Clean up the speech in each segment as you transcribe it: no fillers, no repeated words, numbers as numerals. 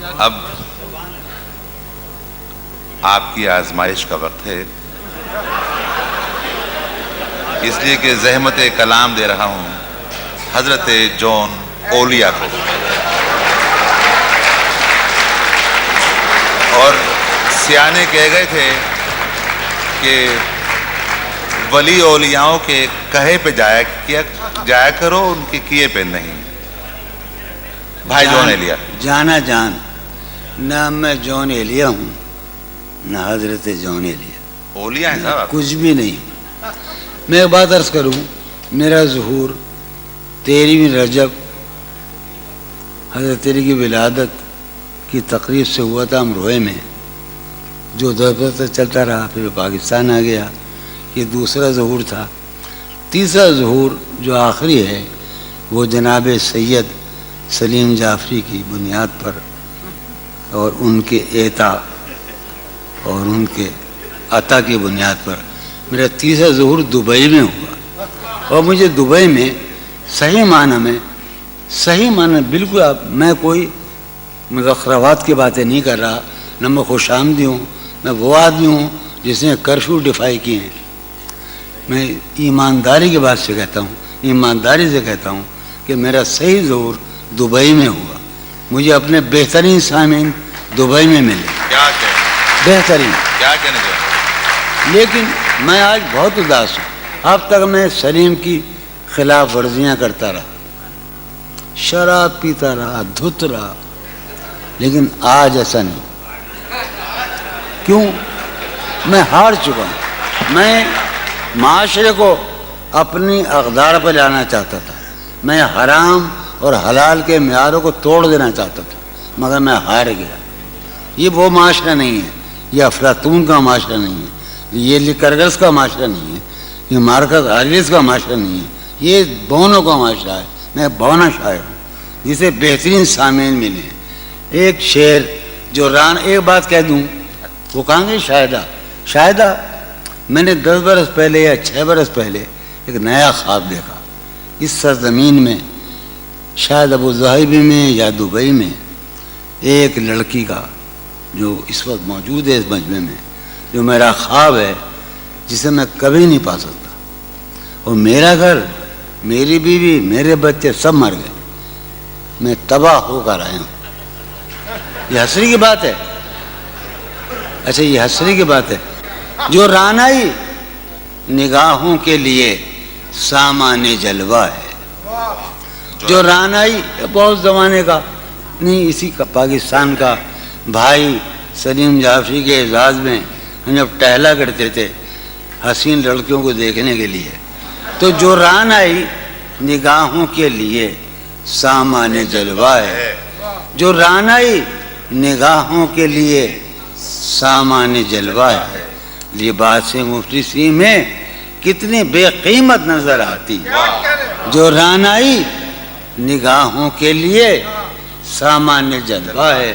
اب آپ کی آزمائش کا وقت ہے، اس لیے کہ زحمت کلام دے رہا ہوں حضرت جون اولیا کو. اور سیانے کہہ گئے تھے کہ ولی اولیاؤں کے کہے پہ جایا کرو، ان کے کیے پہ نہیں. بھائی جون ایلیا جانا جان، نہ میں جون ایلیا ہوں نہ حضرت جون ایلیا، اولیاء ہیں صاحب، کچھ بھی نہیں. میں ایک بات عرض کروں، میرا ظہور 13 رجب حضرت علی کی ولادت کی تقریب سے ہوا تھا امروہے میں، جو دور چلتا رہا، پھر پاکستان آ گیا. یہ دوسرا ظہور تھا. تیسرا ظہور جو آخری ہے وہ جناب سید سلیم جعفری کی بنیاد پر اور ان کے اعطا اور ان کے عطا کی بنیاد پر میرا تیسرا ظہور دبئی میں ہوا. اور مجھے دبئی میں صحیح معنی بالکل، میں کوئی مزخرفات کی باتیں نہیں کر رہا، نہ میں خوش آمدی ہوں، میں وہ آدمی ہوں جس نے کرفیو ڈیفائی کیے ہیں. میں ایمانداری کی بات سے کہتا ہوں، ایمانداری سے کہتا ہوں کہ میرا صحیح ظہور دبئی میں ہوا. مجھے اپنے بہترین سامعین دبئی میں ملے، بہترین. کیا کہنا چاہتے؟ لیکن میں آج بہت اداس ہوں. اب تک میں سلیم کی خلاف ورزیاں کرتا رہا، شراب پیتا رہا، دھت رہا، لیکن آج ایسا نہیں. کیوں؟ میں ہار چکا ہوں. میں معاشرے کو اپنی اقدار پر لانا چاہتا تھا، میں حرام اور حلال کے معیاروں کو توڑ دینا چاہتا تھا، مگر میں ہار گیا. یہ وہ معاشرہ نہیں ہے، یہ افلاطون کا معاشرہ نہیں ہے، یہ لیکرگس کا معاشرہ نہیں ہے، یہ مارکس آریس کا معاشرہ نہیں ہے، یہ بونوں کا معاشرہ ہے. میں بونا شاعر ہوں جسے بہترین سامعین ملے ہیں. ایک شعر جو ایک بات کہہ دوں، وہ کہاں گے شاہدہ میں نے 10 برس پہلے یا 6 برس پہلے ایک نیا خواب دیکھا. اس سرزمین میں شاید ابو ظہبی میں یا دبئی میں ایک لڑکی کا جو اس وقت موجود ہے اس مجمع میں، جو میرا خواب ہے، جسے میں کبھی نہیں پا سکتا. اور میرا گھر، میری بیوی، میرے بچے سب مر گئے، میں تباہ ہو کر آیا ہوں. یہ حسری کی بات ہے. اچھا، یہ حسری کی بات ہے. جو رانائی نگاہوں کے لیے سامان جلوہ ہے، جو رانائی بہت زمانے کا نہیں، اسی کا پاکستان کا بھائی سلیم جعفری کے اعزاز میں ہم جب ٹہلا کرتے تھے حسین لڑکیوں کو دیکھنے کے لیے، تو جو رانائی نگاہوں کے لیے سامان جلوہ ہے، جو رانائی نگاہوں کے لیے سامان جلوہ ہے، لباس مفلسی میں کتنی بے قیمت نظر آتی. جو رانائی نگاہوں کے لیے سامان جلوہ ہے،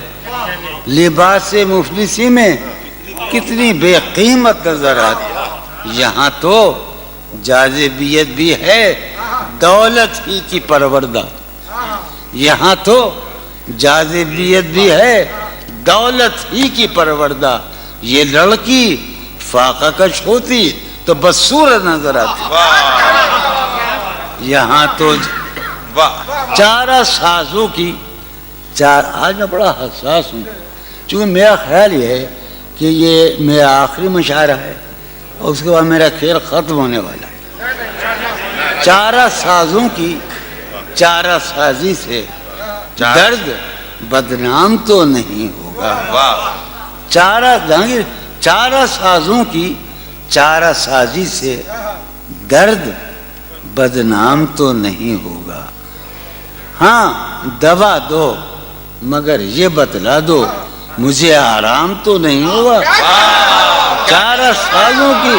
لباس مفلسی میں کتنی بے قیمت نظر آتی. یہاں تو جاذبیت بھی ہے دولت ہی کی پروردہ، یہاں تو جاذبیت بھی ہے دولت ہی کی پروردہ. یہ لڑکی فاقہ کش ہوتی تو بدصورت نظر آتی. یہاں تو چارہ سازوں کی آج میں بڑا حساس ہوں، چونکہ میرا خیال یہ ہے کہ یہ میرا آخری مشاعرہ ہے اور اس کے بعد میرا کھیل ختم ہونے والا ہے. چارہ سازوں کی چارہ سازی سے درد بدنام تو نہیں ہوگا. چارہ سازوں کی چارہ سازی سے درد بدنام تو نہیں ہوگا. ہاں دوا دو مگر یہ بتلا دو مجھے آرام تو نہیں ہوگا. چارہ سازوں کی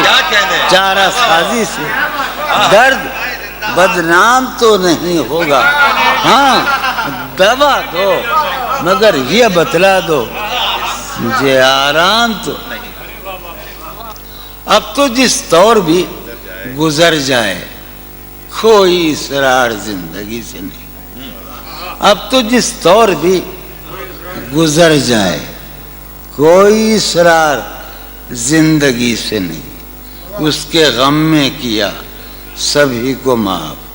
چارہ سازی سے درد بدنام تو نہیں ہوگا. ہاں دوا دو مگر یہ بتلا دو مجھے آرام تو نہیں. اب تو جس طور بھی گزر جائے کوئی اسرار زندگی سے نہیں. اب تو جس طور بھی گزر جائے، کوئی اسرار زندگی سے نہیں، اس کے غم میں کیا سبھی کو معاف،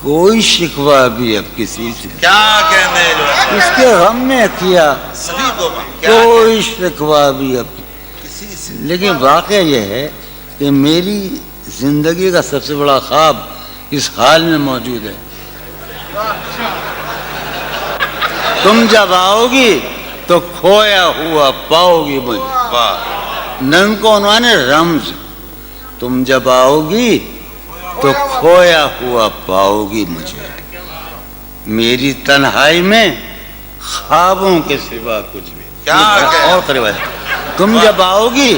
کوئی شکوہ بھی اب کسی سے، کیا کہنے لگے اس کے غم میں کیا سبھی کو کیا کوئی شکوہ بھی اب کسی سے. لیکن واقعہ یہ ہے کہ میری زندگی کا سب سے بڑا خواب اس حال میں موجود ہے. تم جب آؤ گی تو کھویا ہوا پاؤ گی مجھے. واہ نن کو عنوان ہے رمز. تم جب آؤ گی تو کھویا ہوا پاؤ گی مجھے، میری تنہائی میں خوابوں کے سوا کچھ بھی. کیا اور قریب ہے. تم جب آؤ گی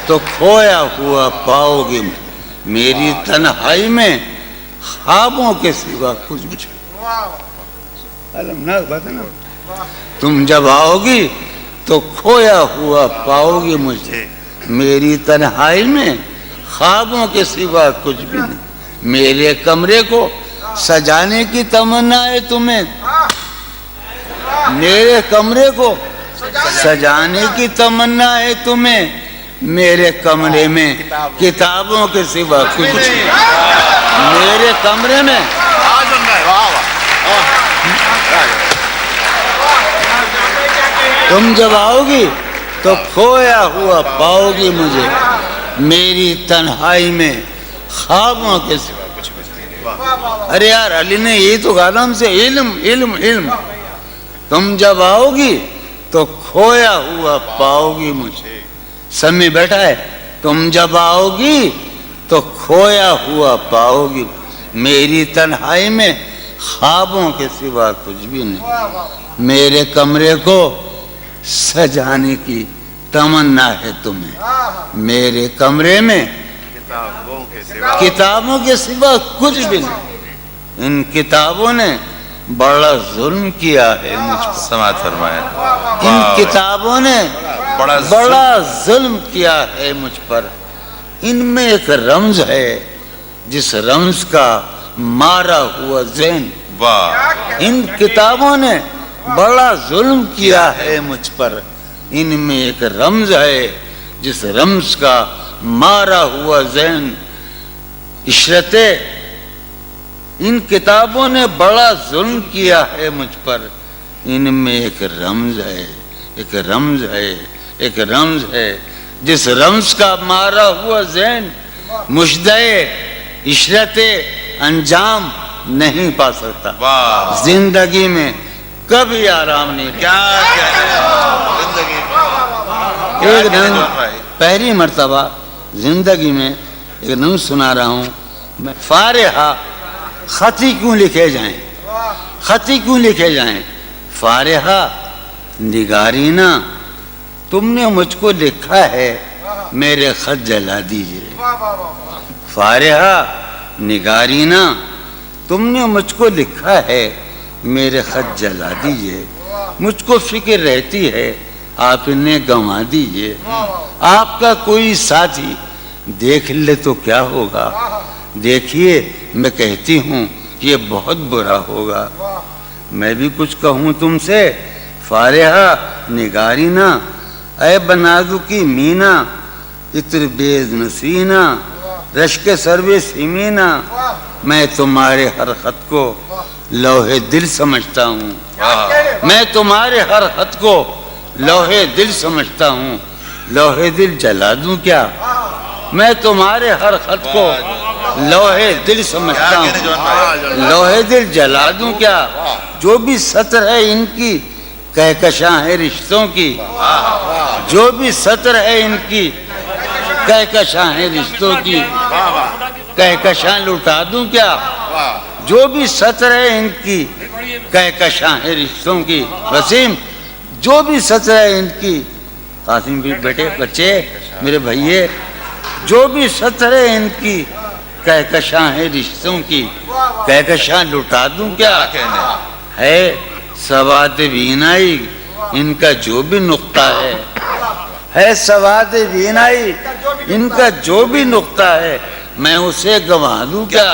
تو کھویا ہوا پاؤ گی مجھے، میری تنہائی میں خوابوں کے سوا کچھ بھی. المناک بات ہے نا. تم جب آؤ گی تو کھویا ہوا پاؤ گی مجھے، میری تنہائی میں خوابوں کے سوا کچھ بھی نہیں. میرے کمرے کو سجانے کی تمنا ہے تمہیں، میرے کمرے کو سجانے کی تمنا ہے تمہیں، میرے کمرے میں کتابوں کے سوا کچھ نہیں. میرے کمرے میں تم جب آؤ گی تو کھویا ہوا پاؤ گی مجھے، میری تنہائی میں خوابوں کے سوا کچھ نہیں. ارے یار علی نے یہی تو کہا نا ہم سے، علم علم علم. تم جب آؤ گی تو کھویا ہوا پاؤ گی مجھے. سمی بیٹھا ہے. تم جب آؤ گی تو کھویا ہوا پاؤ گی، میری تنہائی میں خوابوں کے سوا کچھ بھی نہیں. میرے کمرے کو سجانے کی تمنا ہے تمہیں، میرے کمرے میں کتابوں کے سوا کچھ بھی نہیں. ان کتابوں نے بڑا ظلم کیا ہے مجھ پر. سماعت فرمائے. ان کتابوں نے بڑا ظلم کیا ہے مجھ پر. ان میں ایک رمز ہے جس رمز کا مارا ہوا ذہن. واہ ان کتابوں نے بڑا ظلم کیا ہے مجھ پر. ان میں ایک رمز ہے جس رمز کا مارا ہوا ذہن. عشرت ان کتابوں نے بڑا ظلم کیا ہے مجھ پر. ان میں ایک رمز ہے، ایک رمز ہے، ایک رمز ہے جس رمز کا مارا ہوا ذہن مشدے عشرت انجام نہیں پا سکتا. واہ زندگی میں کبھی آرام نہیں. کیا کہنے زندگی ایک دن پہلی مرتبہ زندگی میں ایک نظم سنا رہا ہوں میں. فارحہ خطی کیوں لکھے جائیں، خطی کیوں لکھے جائیں. فارحہ نگارینا تم نے مجھ کو لکھا ہے، میرے خط جلا دیجئے. فارحہ نگارینا تم نے مجھ کو لکھا ہے، میرے خط جلا دیجئے. مجھ کو فکر رہتی ہے آپ انہیں گنوا دیجئے. آپ کا کوئی ساتھی دیکھ لے تو کیا ہوگا. دیکھیے میں کہتی ہوں یہ بہت برا ہوگا. میں بھی کچھ کہوں تم سے. فارحہ نگارینا اے بنادو کی مینا، عطر بیز نسینا رشک سروے سیمینا. میں تمہارے ہر خط کو لوہے دل سمجھتا ہوں. میں تمہارے ہر خط کو لوہے دل سمجھتا ہوں. لوہے دل جلا دوں کیا. میں تمہارے ہر خط کو لوہے دل سمجھتا ہوں. لوہے دل جلا دوں کیا. جو بھی سطر ہے ان کی کہکشاں ہے رشتوں کی. جو بھی سطر ہے ان کی کہکشاں ہے رشتوں کی. کہکشاں لٹا دوں کیا. جو بھی سطر ہے ان کی کہکشاں ہے رشتوں کی. وسیم جو بھی سطر ہے ان کی. قاسم بھی بیٹے بچے میرے بھائیے جو بھی سطر ہے ان کی کہکشاں ہے رشتوں کی. کہکشاں لٹا دوں کیا. ہے سواد بینائی ان کا جو بھی نقطہ ہے سواد بینائی ان کا جو بھی نقطہ ہے میں اسے گنوا دوں کیا.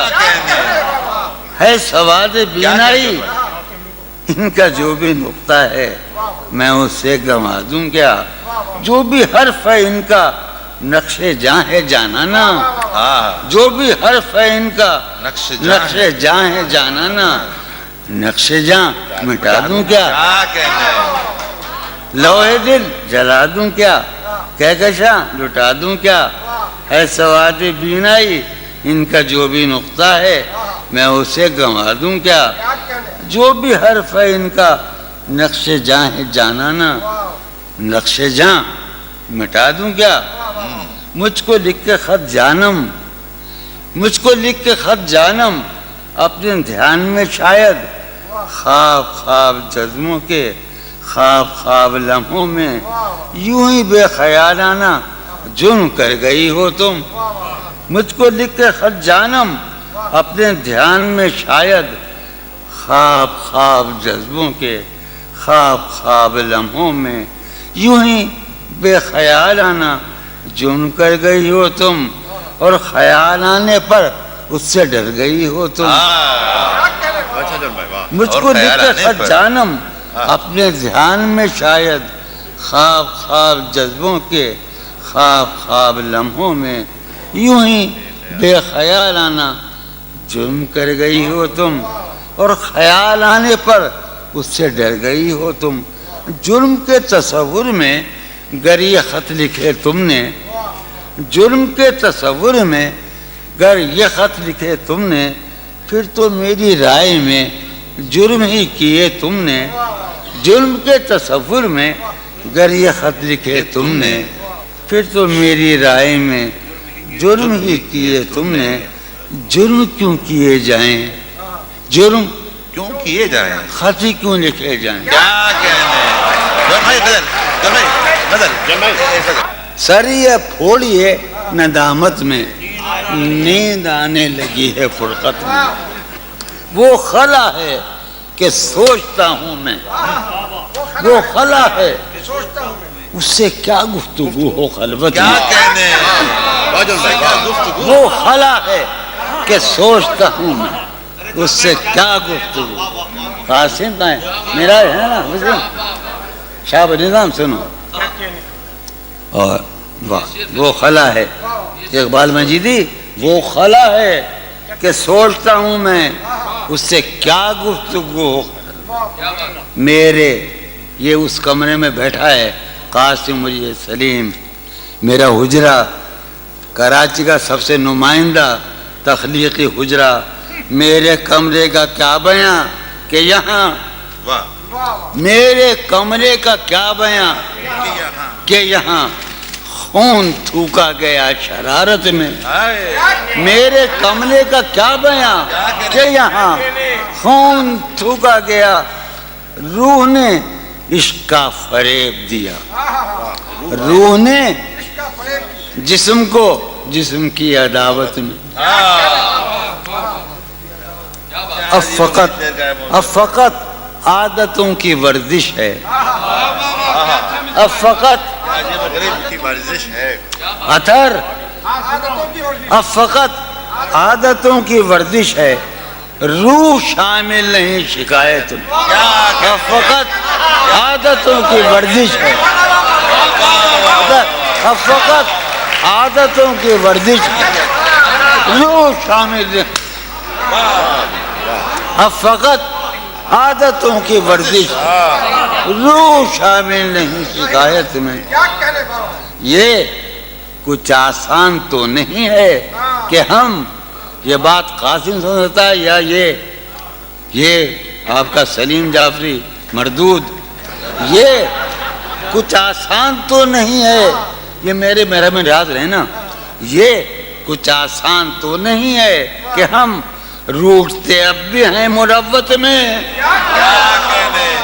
ہے سواد بینائی ان کا جو بھی نقطہ ہے میں اسے گنوا دوں کیا؟ جو بھی حرف ہے ان کا نقش جاں ہے جانانا، جو بھی حرف ہے ان کا نقش جاں ہے جانانا، نقش جاں مٹا دوں کیا؟ لوہے دل جلا دوں کیا؟ کہکشاں لٹا دوں کیا؟ ہے سواد بینائی ان کا جو بھی نقطہ ہے میں اسے گنوا دوں کیا؟ جو بھی حرف ہے ان کا نقش جاں ہے جانانا، نقش جاں مٹا دوں کیا؟ مجھ کو لکھ کے خط جانم، مجھ کو لکھ کے خط جانم، اپنے دھیان میں شاید خواب خواب جذبوں کے، خواب خواب لمحوں میں یوں ہی بے خیالانہ جرم کر گئی ہو تم۔ مجھ کو لکھ کے خط جانم، اپنے دھیان میں شاید خواب خواب جذبوں کے، خواب خواب لمحوں میں یوں ہی بے خیالانہ جرم کر گئی ہو تم، اور خیال آنے پر اس سے ڈر گئی ہو تم۔ مجھ کو لکھ کے خط جانم، اپنے دھیان میں شاید خواب خواب جذبوں کے، خواب خواب لمحوں میں یوں ہی بے خیالانہ جرم کر گئی ہو تم، اور خیال آنے پر اس سے ڈر گئی ہو تم۔ جرم کے تصور میں گر یہ خط لکھے تم نے، جرم کے تصور میں گر یہ خط لکھے تم نے، پھر تو میری رائے میں جرم ہی کیے تم نے۔ جرم کے تصور میں گر یہ خط لکھے تم نے، پھر تو میری رائے میں جرم ہی کیے تم نے۔ جرم کیوں کیے جائیں، جرم کیوں کیے جائیں، خط ہی کیوں لکھے جائیں؟ کیا کہنے سر یہ پھوڑیے ندامت میں، نیند آنے لگی ہے فرقت میں۔ وہ خلا ہے کہ سوچتا ہوں میں، وہ خلا ہے اس سے کیا گفتگو ہو خلوت میں۔ وہ خلا ہے کہ سوچتا ہوں میں، اس سے کیا گفتگو۔ قاسم کا ہے میرا ہے نا شاہ نظام سنو، اور وہ خلا ہے اقبال مجیدی، وہ خلا ہے کہ سوچتا ہوں میں، اس سے کیا گفتگو ہو۔ میرے یہ اس کمرے میں بیٹھا ہے قاسم مجھے سلیم، میرا حجرہ کراچی کا سب سے نمائندہ تخلیقی حجرہ، میرے کمرے کا کیا بیاں کہ یہاں، میرے کمرے کا کیا بیاں کہ یہاں خون تھوکا گیا شرارت میں۔ میرے کمرے کا کیا بیاں کہ یہاں خون تھوکا گیا، روح نے عشق کا فریب دیا، روح نے جسم کو جسم کی عداوت میں۔ اب فقط عادتوں کی ورزش ہے، اب فقط اثر، اب فقط عادتوں کی ورزش ہے، روح شامل نہیں شکایت میں۔ اب فقط عادتوں کی ورزش ہے، اب فقط عادتوں کی ورزش ہے، روح شامل نہیں۔ اب فقط عادتوں کی ورزش، روح شامل نہیں شکایت میں۔ یہ کچھ آسان تو نہیں ہے کہ ہم، یہ بات قاسم سمجھتا ہے یا یہ آپ کا سلیم جعفری مردود، یہ کچھ آسان تو نہیں ہے، یہ میرے محرم ریاض رہے نا، یہ کچھ آسان تو نہیں ہے کہ ہم روٹتے اب بھی ہیں مروت میں۔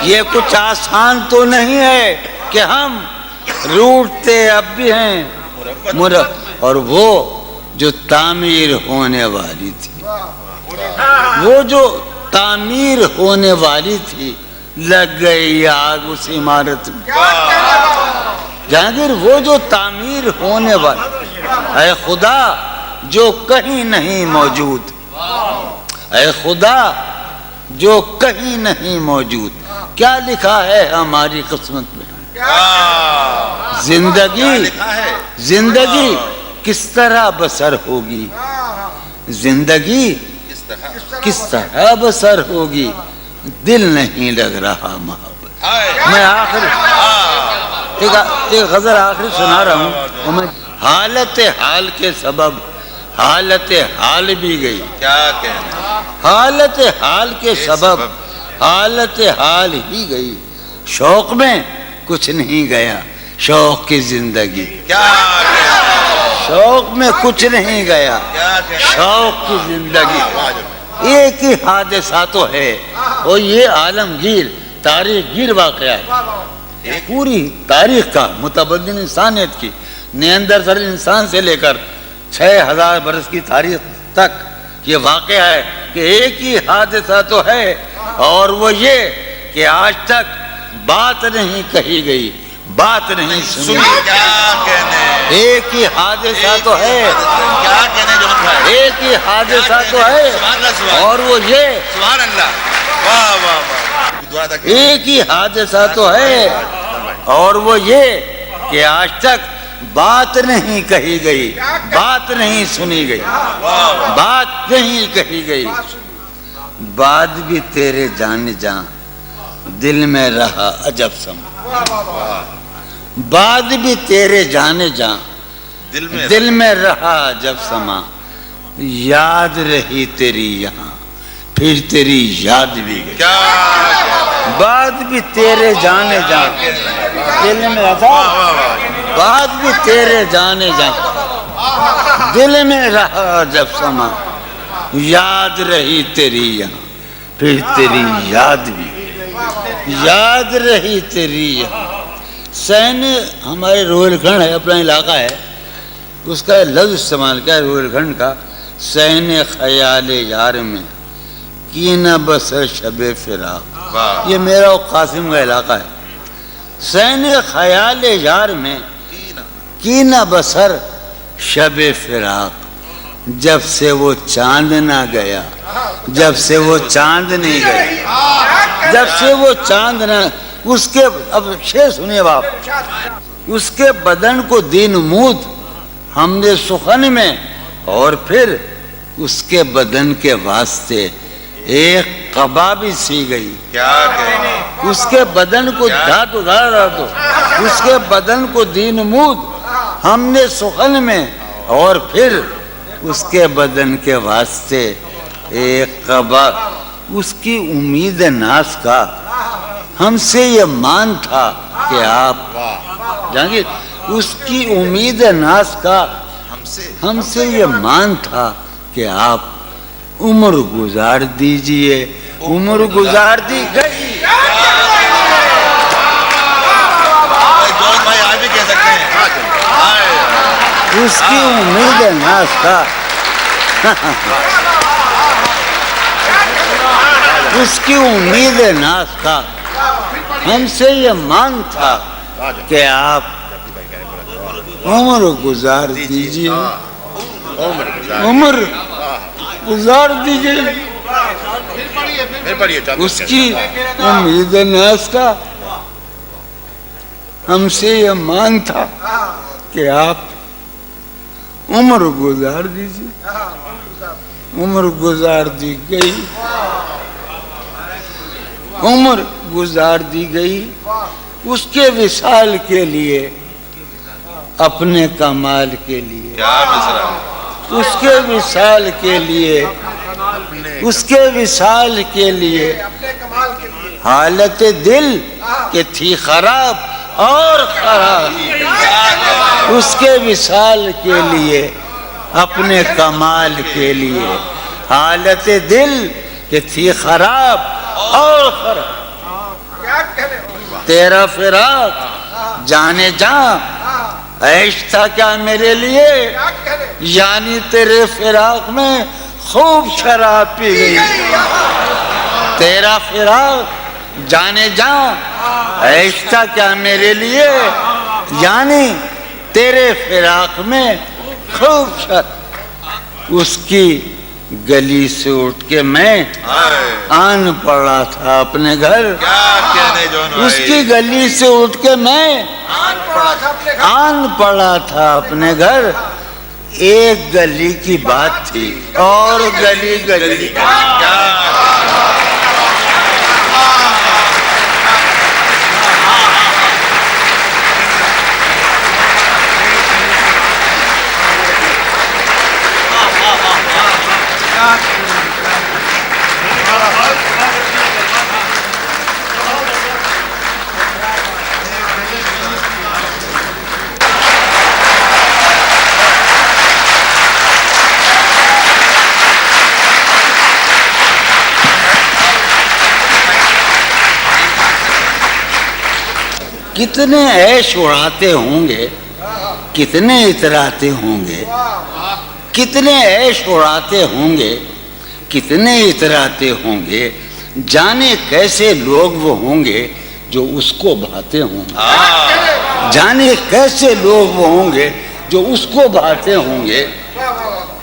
یہ کچھ آسان تو نہیں ہے کہ ہم روٹتے اب بھی ہیں اور وہ جو تعمیر ہونے والی تھی، وہ جو تعمیر ہونے والی تھی، لگ گئی آگ اس عمارت میں۔ جہانگیر وہ جو تعمیر ہونے والی، اے خدا جو کہیں نہیں موجود، اے خدا جو کہیں نہیں موجود. کیا لکھا ہے ہماری قسمت میں؟ زندگی کس طرح بسر ہوگی؟ زندگی کس طرح بسر ہوگی؟ دل نہیں لگ رہا محبت. میں آخر ایک غزل آخری سنا رہا ہوں. حالت حال کے سبب حالت حال بھی گئی. کیا کہنا؟ حالت حال کے سبب حالت حال ہی گئی. شوق میں کچھ نہیں گیا شوق کی زندگی. کیا کہنا؟ شوق میں کچھ نہیں گیا شوق کی زندگی. ایک ہی حادثہ تو ہے اور یہ عالمگیر تاریخ گیر واقعہ ہے. پوری تاریخ کا متبدل انسانیت کی نیاندرتال انسان سے لے کر 6000 برس کی تاریخ تک یہ واقعہ ہے کہ ایک ہی حادثہ تو ہے اور وہ یہ کہ آج تک بات نہیں کہی گئی بات نہیں سنی. کیا کہنے؟ ایک ہی حادثہ تو ہے. کیا کہنے جو بھائی؟ ایک ہی حادثہ تو ہے اور وہ یہ. سبحان اللہ. واہ واہ واہ. ایک ہی حادثہ تو ہے اور وہ یہ کہ آج تک بات نہیں کہی گئی بات نہیں سنی گئی بات نہیں کہی گئی. بات بھی تیرے جان جان دل میں رہا عجب سما. بات بھی تیرے جانے جان دل میں رہا عجب سما. یاد رہی تیری یہاں پھر تیری یاد بھی گئی. بات بھی تیرے جانے جان دل میں رہا. بات بھی تیرے جانے جان دل میں رہا جب سما. یاد رہی تیری یہاں پھر تیری یاد بھی یاد رہی تیری یہاں. سین ہمارے روہیل کھنڈ ہے اپنا علاقہ ہے اس کا لفظ استعمال کیا ہے روہیل کھنڈ کا. سین خیال یار میں کی نہ بسر شب فراق. یہ میرا و قاسم کا علاقہ ہے. سین خیال یار میں کی نہ بسر شب فراق. جب سے وہ چاند نہ گیا جب سے وہ چاند نہیں گیا جب سے وہ چاند نہ اس کے. اب شعر سنیے باپ. اس کے بدن کو دین مود ہم نے سخن میں اور پھر اس کے بدن کے واسطے ایک قبا بھی سی گئی. اس کے بدن کو دھاتو دھاتو اس کے بدن کو دین مود ہم نے سخن میں اور پھر اس کے بدن کے واسطے ایک قبا. اس کی امید ناز کا ہم سے یہ مان تھا کہ آپ جانگیر. اس کی امید ناز کا ہم سے یہ مان تھا کہ آپ عمر گزار دیجئے. عمر گزار دی گئی. اس کی امید ناز کا اس کی امید ناز کا ہم سے یہ مان تھا کہ آپ عمر گزار دیجئے. عمر گزار دیجئے. اس کی امید ناز کا ہم سے یہ مان تھا کہ آپ عمر گزار دیجئے. عمر گزار دی گئی. عمر گزار دی گئی اس کے وصال کے لیے اپنے کمال کے لیے. اس کے وصال کے لیے اس کے وصال کے لیے حالت دل کہ تھی خراب اور خراب. اس کے وصال کے لیے اپنے کمال کے لیے حالت دل کہ تھی خراب اور خراب. تیرا فراق جانے جاں عیش تھا کیا میرے لیے. یعنی تیرے فراق میں خوب شراب پی گئی. تیرا فراق جانے جاں عیش تھا کیا میرے لیے. یعنی تیرے فراق میں خوب شراب. اس کی گلی سے اٹھ کے میں آن پڑا تھا اپنے گھر. کیا کہنے جون بھائی. اس کی گلی سے اٹھ کے میں آن پڑا تھا اپنے گھر. ایک گلی کی بات تھی اور گلی گلی کتنے عیش اڑاتے ہوں گے, کتنے اتراتے ہوں گے, کتنے عیش اڑاتے ہوں گے, کتنے اتراتے ہوں گے. جانے کیسے لوگ وہ ہوں گے جو اس کو بھاتے ہوں گے. جانے کیسے لوگ وہ ہوں گے جو اس کو بھاتے ہوں گے.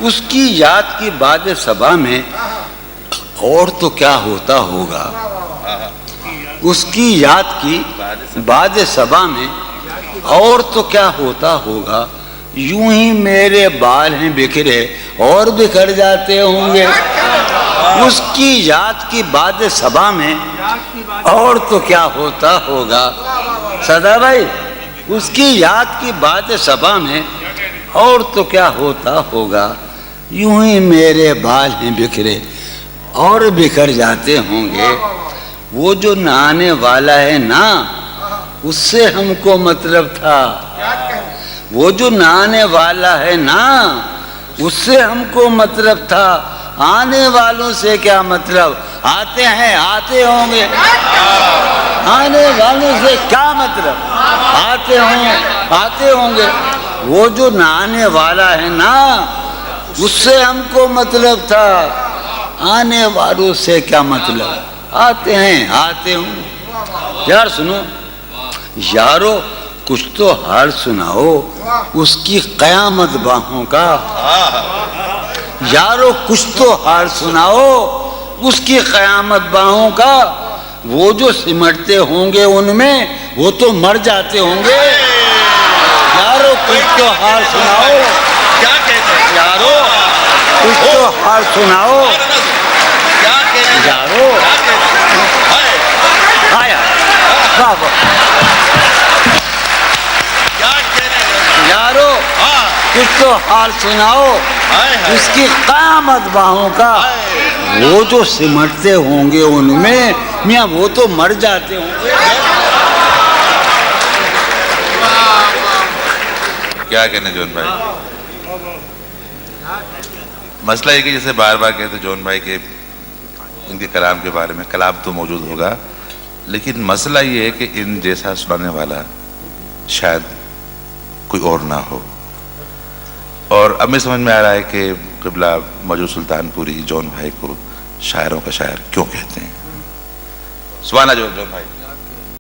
اس کی یاد کی باد صبا میں اور تو کیا ہوتا ہوگا. اس کی یاد کی باد صبا میں اور تو کیا ہوتا ہوگا. یوں ہی میرے بال ہیں بکھرے اور بکھر جاتے ہوں گے. اس کی یاد کی باد صبا میں اور تو کیا ہوتا ہوگا. سدا بھائی, اس کی یاد کی باد صبا میں اور تو کیا ہوتا ہوگا. یوں ہی میرے بال ہیں بکھرے اور بکھر جاتے ہوں گے. وہ جو نہانے والا ہے نا, اس سے ہم کو مطلب تھا. وہ جو نہانے والا ہے نا, اس سے ہم کو مطلب تھا. آنے والوں سے کیا مطلب. آتے ہیں آتے ہوں گے. آنے والوں سے کیا مطلب. آتے ہوں گے. وہ جو نہانے والا ہے نا, اس سے ہم کو مطلب تھا. آنے والوں سے کیا مطلب. آتے ہیں آتے ہوں. یار سنو یارو, کچھ تو حال سناؤ اس کی قیامت باہوں کا. یارو کچھ تو حال سناؤ اس کی قیامت باہوں کا. وہ جو سمٹتے ہوں گے ان میں وہ تو مر جاتے ہوں گے. یارو کچھ تو حال سناؤ. کیا کہتے ہیں یارو کچھ تو حال سناؤ. یارو یارو کچھ تو حال سناؤ اس کی قیامت باہوں کا. وہ جو سمٹتے ہوں گے ان میں میاں وہ تو مر جاتے ہوں گے. کیا کہنے جون بھائی. مسئلہ یہ کہ جیسے بار بار کہتے جون بھائی کے ان کے کلام کے بارے میں, کلام تو موجود ہوگا لیکن مسئلہ یہ ہے کہ ان جیسا سنانے والا شاید کوئی اور نہ ہو. اور اب میں سمجھ میں آ رہا ہے کہ قبلہ موجود سلطان پوری جون بھائی کو شاعروں کا شاعر کیوں کہتے ہیں. سبحانہ جون بھائی.